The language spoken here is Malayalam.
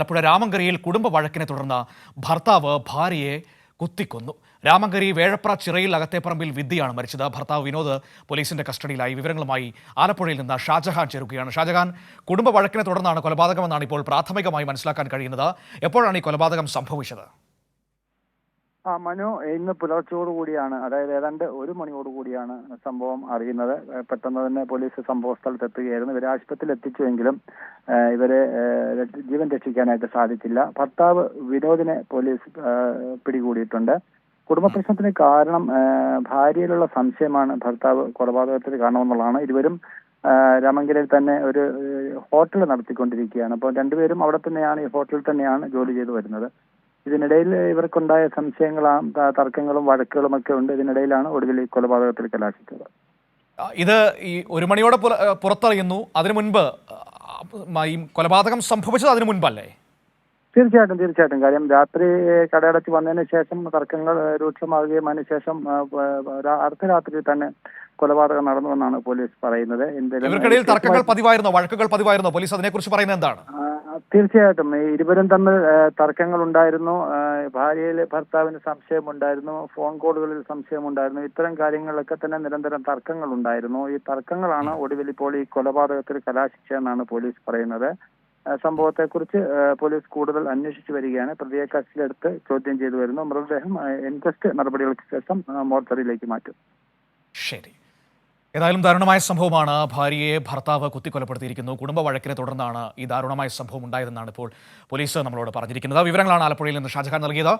ആലപ്പുഴ രാമങ്കരിയിൽ കുടുംബ വഴക്കിനെ തുടർന്ന് ഭർത്താവ് ഭാര്യയെ കുത്തിക്കൊന്നു. രാമങ്കരി വേഴപ്ര ചിറയിൽ അകത്തേപ്പറമ്പിൽ വിദ്യയാണ് മരിച്ചത്. ഭർത്താവ് വിനോദ് പോലീസിന്റെ കസ്റ്റഡിയിലായി. വിവരങ്ങളുമായി ആലപ്പുഴയിൽ നിന്ന് ഷാജഹാൻ ചേരുകയാണ്. ഷാജഹാൻ, കുടുംബ വഴക്കിനെ തുടർന്നാണ് കൊലപാതകമെന്നാണ് ഇപ്പോൾ പ്രാഥമികമായി മനസ്സിലാക്കാൻ കഴിയുന്നത്. എപ്പോഴാണ് ഈ കൊലപാതകം സംഭവിച്ചത്? മനു, ഇന്ന് പുലർച്ചയോടുകൂടിയാണ്, അതായത് ഏതാണ്ട് 1 മണിയോടുകൂടിയാണ് സംഭവം അറിയുന്നത്. പെട്ടെന്ന് തന്നെ പോലീസ് സംഭവ സ്ഥലത്തെത്തുകയായിരുന്നു. ഇവരെ ആശുപത്രിയിൽ എത്തിച്ചുവെങ്കിലും ഇവരെ ജീവൻ രക്ഷിക്കാനായിട്ട് സാധിച്ചില്ല. ഭർത്താവ് വിനോദിനെ പോലീസ് പിടികൂടിയിട്ടുണ്ട്. കുടുംബ പ്രശ്നത്തിന് കാരണം ഭാര്യയിലുള്ള സംശയമാണ് ഭർത്താവ് കൊലപാതകത്തിന് കാരണമെന്നുള്ളതാണ്. ഇരുവരും രാമങ്കരിയിൽ തന്നെ ഒരു ഹോട്ടൽ നടത്തിക്കൊണ്ടിരിക്കുകയാണ്. അപ്പോൾ രണ്ടുപേരും അവിടെ തന്നെയാണ്, ഈ ഹോട്ടലിൽ തന്നെയാണ് ജോലി ചെയ്തു വരുന്നത്. ഇതിനിടയിൽ ഇവർക്കുണ്ടായ സംശയങ്ങളും തർക്കങ്ങളും വഴക്കുകളും ഒക്കെ ഉണ്ട്. ഇതിനിടയിലാണ് ഒടുവിൽ ഈ കൊലപാതകത്തിൽ കലാശിച്ചത്. ഇത് ഈ 1 മണിയോടെ പുറത്തറിയുന്നു. അതിനു മുൻപ് ഈ കൊലപാതകം സംഭവിച്ചത് അതിനു മുൻപല്ലേ? തീർച്ചയായിട്ടും. കാര്യം രാത്രി കടയടച്ച് വന്നതിന് ശേഷം തർക്കങ്ങൾ രൂക്ഷമാവുകയും അതിനുശേഷം അർദ്ധരാത്രി തന്നെ കൊലപാതകം നടന്നുവെന്നാണ് പോലീസ് പറയുന്നത്. ഇവർക്കിടയിൽ തർക്കങ്ങൾ പതിവായിരുന്നോ, വഴക്കുകൾ പതിവായിരുന്നോ? പോലീസ് അതിനെക്കുറിച്ച് പറയുന്നത് എന്താണ്? തീർച്ചയായിട്ടും ഇരുവരും തമ്മിൽ തർക്കങ്ങൾ ഉണ്ടായിരുന്നു. ഭർത്താവിന് സംശയമുണ്ടായിരുന്നു, ഫോൺ കോളുകളിൽ സംശയമുണ്ടായിരുന്നു. ഇത്തരം കാര്യങ്ങളിലൊക്കെ തന്നെ നിരന്തരം തർക്കങ്ങൾ ഉണ്ടായിരുന്നു. ഈ തർക്കങ്ങളാണ് ഒടുവിൽ ഇപ്പോൾ ഈ കൊലപാതകത്തിൽ കലാശിച്ചതെന്നാണ് പോലീസ് പറയുന്നത്. സംഭവത്തെക്കുറിച്ച് പോലീസ് കൂടുതൽ അന്വേഷിച്ചു വരികയാണ്. പ്രതിയെ കസ്റ്റഡിയിലെടുത്ത് ചോദ്യം ചെയ്തു വരുന്നു. മൃതദേഹം ഇൻക്വസ്റ്റ് നടപടികൾക്ക് ശേഷം മോർച്ചറിയിലേക്ക് മാറ്റും. ശരി. ഏതായാലും ദാരുണമായ സംഭവമാണ്. ഭാര്യയെ ഭർത്താവ് കുത്തിക്കൊലപ്പെടുത്തിയിരിക്കുന്നു. കുടുംബ വഴക്കിനെ തുടർന്നാണ് ഈ ദാരുണമായ സംഭവം ഉണ്ടായതെന്നാണ് ഇപ്പോൾ പോലീസ് നമ്മളോട് പറഞ്ഞിരിക്കുന്നത്. വിവരങ്ങളാണ് ആലപ്പുഴയിൽ നിന്ന് ഷാജഹാൻ നൽകിയത്.